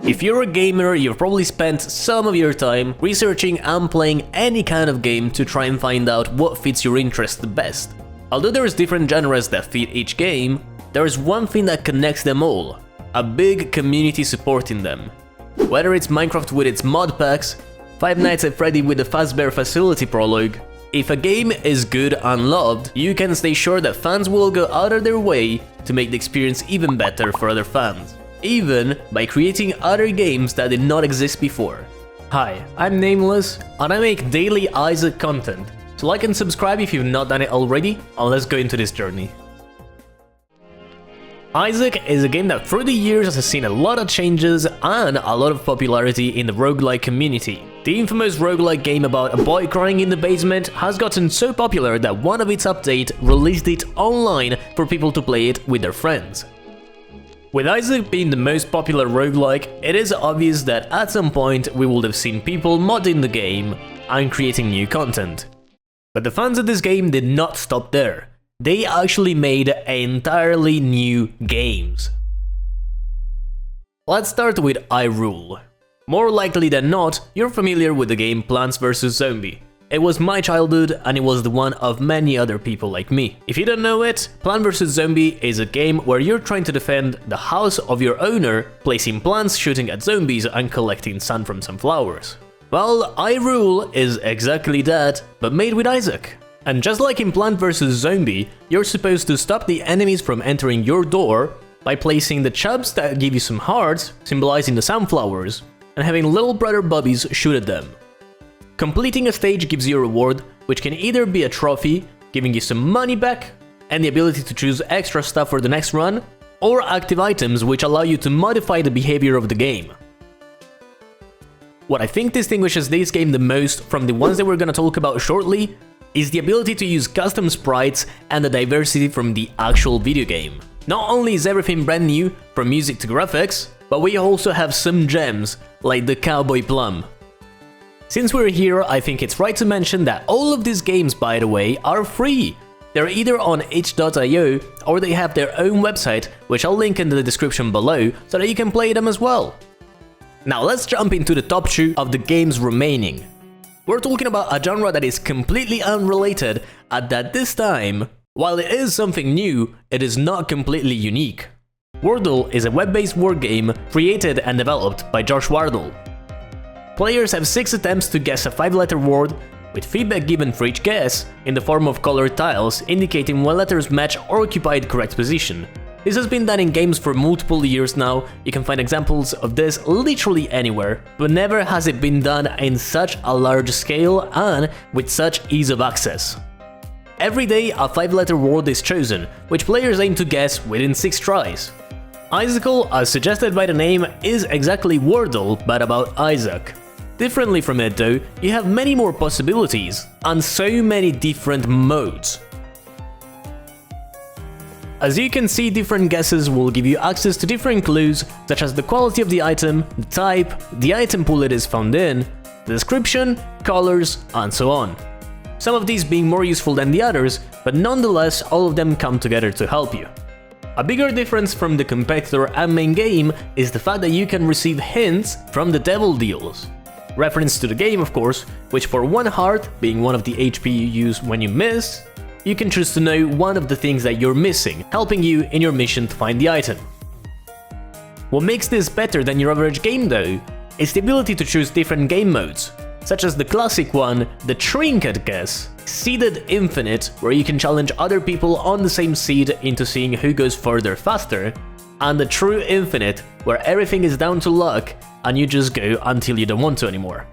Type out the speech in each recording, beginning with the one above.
If you're a gamer, you've probably spent some of your time researching and playing any kind of game to try and find out what fits your interest the best. Although there's different genres that fit each game, there is one thing that connects them all: a big community supporting them. Whether it's Minecraft with its mod packs, Five Nights at Freddy with the Fazbear Facility prologue, if a game is good and loved, you can stay sure that fans will go out of their way to make the experience even better for other fans, even by creating other games that did not exist before. Hi, I'm Nameless, and I make daily Isaac content, so like and subscribe if you've not done it already, and let's go into this journey. Isaac is a game that through the years has seen a lot of changes and a lot of popularity in the roguelike community. The infamous roguelike game about a boy crying in the basement has gotten so popular that one of its updates released it online for people to play it with their friends. With Isaac being the most popular roguelike, it is obvious that at some point we would have seen people modding the game and creating new content. But the fans of this game did not stop there. They actually made entirely new games. Let's start with Irule. More likely than not, you're familiar with the game Plants vs Zombie. It was my childhood and it was the one of many other people like me. If you don't know it, Plant vs Zombie is a game where you're trying to defend the house of your owner, placing plants, shooting at zombies and collecting sun from some flowers. Well, Irule is exactly that, but made with Isaac. And just like in Plant vs Zombie, you're supposed to stop the enemies from entering your door by placing the chubs that give you some hearts, symbolizing the sunflowers, and having little brother Bubbies shoot at them. Completing a stage gives you a reward, which can either be a trophy, giving you some money back, and the ability to choose extra stuff for the next run, or active items which allow you to modify the behavior of the game. What I think distinguishes this game the most from the ones that we're gonna talk about shortly is the ability to use custom sprites and the diversity from the actual video game. Not only is everything brand new, from music to graphics, but we also have some gems, like the Cowboy Plum. Since we're here, I think it's right to mention that all of these games, by the way, are free. They're either on itch.io or they have their own website, which I'll link in the description below so that you can play them as well. Now let's jump into the top 2 of the games remaining. We're talking about a genre that is completely unrelated and that this time, while it is something new, it is not completely unique. Wordle is a web-based word game created and developed by Josh Wardle. Players have 6 attempts to guess a 5-letter word, with feedback given for each guess in the form of colored tiles indicating when letters match or occupy the correct position. This has been done in games for multiple years now. You can find examples of this literally anywhere, but never has it been done in such a large scale and with such ease of access. Every day a 5-letter word is chosen, which players aim to guess within 6 tries. Isaacle, as suggested by the name, is exactly Wordle but about Isaac. Differently from it though, you have many more possibilities and so many different modes. As you can see, different guesses will give you access to different clues, such as the quality of the item, the type, the item pool it is found in, the description, colors, and so on. Some of these being more useful than the others, but nonetheless all of them come together to help you. A bigger difference from the competitor and main game is the fact that you can receive hints from the devil deals. Reference to the game, of course, which for 1 heart, being one of the HP you use when you miss, you can choose to know one of the things that you're missing, helping you in your mission to find the item. What makes this better than your average game though, is the ability to choose different game modes, such as the classic one, the Trinket Guess, Seeded Infinite, where you can challenge other people on the same seed into seeing who goes further faster, and the True Infinite, where everything is down to luck and you just go until you don't want to anymore.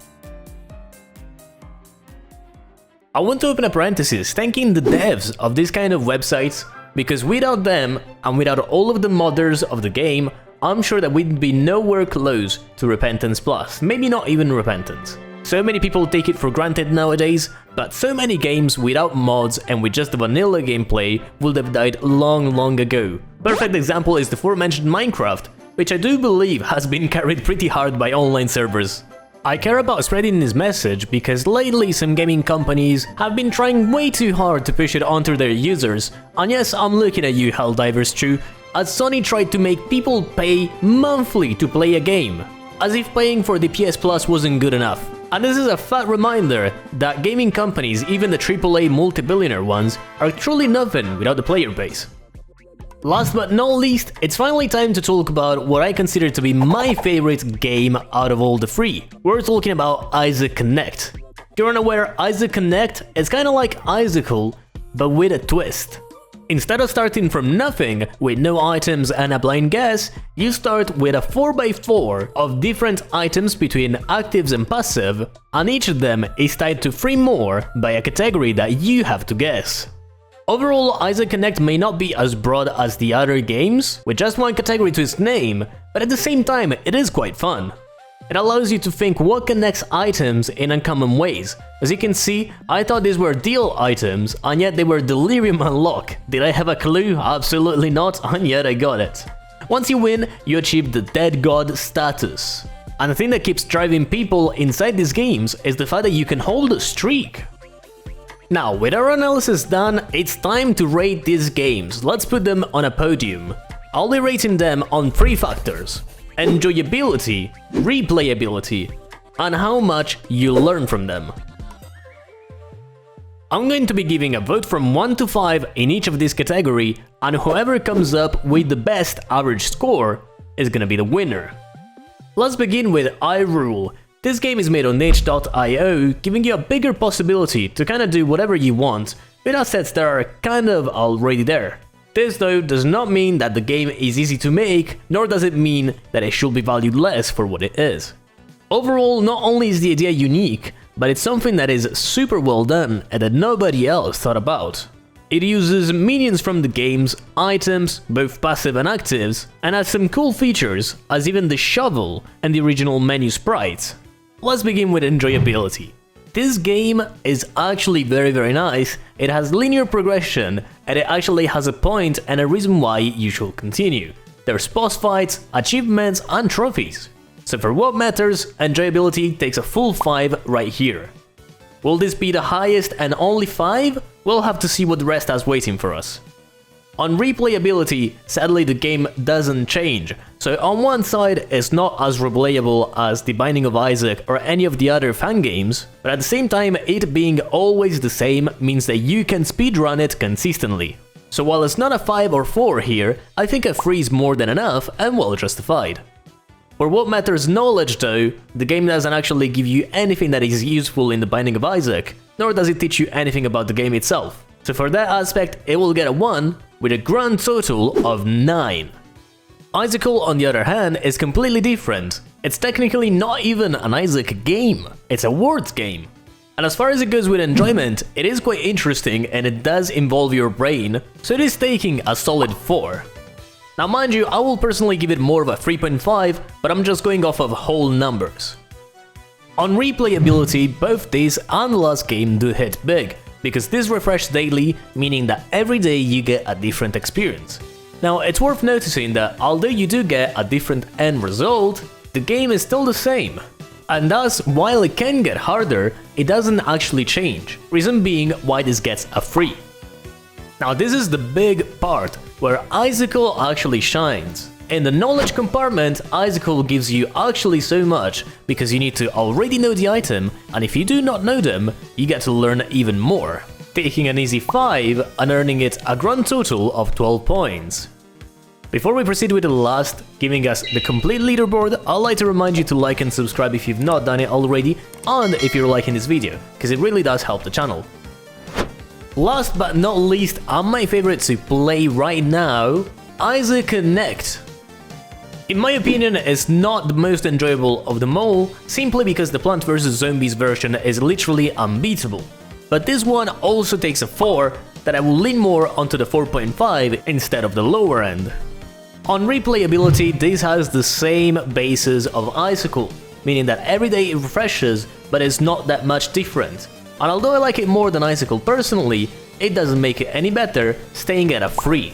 I want to open a parenthesis thanking the devs of this kind of websites, because without them, and without all of the modders of the game, I'm sure that we'd be nowhere close to Repentance Plus, maybe not even Repentance. So many people take it for granted nowadays, but so many games without mods and with just the vanilla gameplay would have died long ago. Perfect example is the aforementioned Minecraft, which I do believe has been carried pretty hard by online servers. I care about spreading this message because lately some gaming companies have been trying way too hard to push it onto their users, and yes, I'm looking at you Helldivers too, as Sony tried to make people pay monthly to play a game. as if paying for the PS Plus wasn't good enough. And this is a fat reminder that gaming companies, even the AAA multi-billionaire ones, are truly nothing without the player base. Last but not least, it's finally time to talk about what I consider to be my favorite game out of all the three. We're talking about Isaac Connect. If you're unaware, Isaac Connect is kinda like Isaacle, but with a twist. Instead of starting from nothing, with no items and a blind guess, you start with a 4x4 of different items between actives and passive, and each of them is tied to 3 more by a category that you have to guess. Overall, Isaac Connect may not be as broad as the other games, with just one category to its name, but at the same time, it is quite fun. It allows you to think what connects items in uncommon ways. As you can see, I thought these were deal items, and yet they were Delirium Unlock. Did I have a clue? Absolutely not, and yet I got it. Once you win, you achieve the Dead God status. And the thing that keeps driving people inside these games is the fact that you can hold a streak. Now, with our analysis done, it's time to rate these games. Let's put them on a podium. I'll be rating them on 3 factors: enjoyability, replayability, and how much you learn from them. I'm going to be giving a vote from 1 to 5 in each of this category, and whoever comes up with the best average score is gonna be the winner. Let's begin with Irule. This game is made on itch.io, giving you a bigger possibility to kinda do whatever you want with assets that are kind of already there. This though does not mean that the game is easy to make, nor does it mean that it should be valued less for what it is. Overall, not only is the idea unique, but it's something that is super well done and that nobody else thought about. It uses minions from the games, items, both passive and actives, and has some cool features, as even the shovel and the original menu sprites. Let's begin with enjoyability. This game is actually very nice, it has linear progression, and it actually has a point and a reason why you should continue. There's boss fights, achievements, and trophies. So for what matters, enjoyability takes a full 5 right here. Will this be the highest and only 5? We'll have to see what the rest has waiting for us. On replayability, sadly the game doesn't change, so on one side it's not as replayable as The Binding of Isaac or any of the other fan games, but at the same time it being always the same means that you can speedrun it consistently. So while it's not a 5 or 4 here, I think a 3 is more than enough and well justified. For what matters knowledge though, the game doesn't actually give you anything that is useful in The Binding of Isaac, nor does it teach you anything about the game itself. So for that aspect, it will get a 1, with a grand total of 9. Isaacle, on the other hand, is completely different. It's technically not even an Isaac game, it's a words game. And as far as it goes with enjoyment, it is quite interesting and it does involve your brain, so it is taking a solid 4. Now mind you, I will personally give it more of a 3.5, but I'm just going off of whole numbers. On replayability, both this and the last game do hit big, because this refreshes daily, meaning that every day you get a different experience. Now, it's worth noticing that although you do get a different end result, the game is still the same. And thus, while it can get harder, it doesn't actually change, reason being why this gets a 3. Now this is the big part, where Isaacle actually shines. In the knowledge compartment, Isaacle gives you actually so much, because you need to already know the item, and if you do not know them, you get to learn even more, taking an easy 5 and earning it a grand total of 12 points. Before we proceed with the last, giving us the complete leaderboard, I'd like to remind you to like and subscribe if you've not done it already, and if you're liking this video, because it really does help the channel. Last but not least, and my favorite to play right now, Isaac Connect. In my opinion, it's not the most enjoyable of them all, simply because the Plant vs Zombies version is literally unbeatable. But this one also takes a 4 that I will lean more onto the 4.5 instead of the lower end. On replayability, this has the same basis of Isaacle, meaning that every day it refreshes, but it's not that much different. And although I like it more than Isaacle personally, it doesn't make it any better, staying at a 3.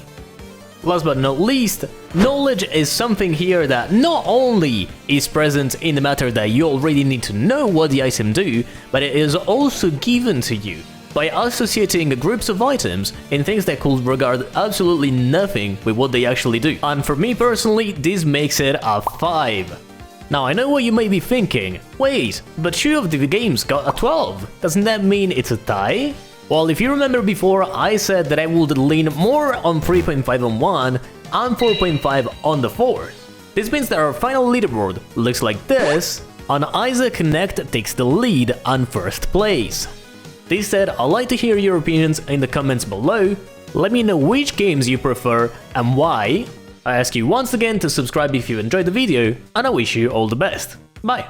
Last but not least, knowledge is something here that not only is present in the matter that you already need to know what the item do, but it is also given to you by associating groups of items in things that could regard absolutely nothing with what they actually do. And for me personally, this makes it a 5. Now I know what you may be thinking, wait, but 2 of the games got a 12, doesn't that mean it's a tie? Well, if you remember before, I said that I would lean more on 3.5 on one and 4.5 on the fourth. This means that our final leaderboard looks like this, and Isaac Connect takes the lead on first place. This said, I'd like to hear your opinions in the comments below, let me know which games you prefer and why. I ask you once again to subscribe if you enjoyed the video, and I wish you all the best. Bye!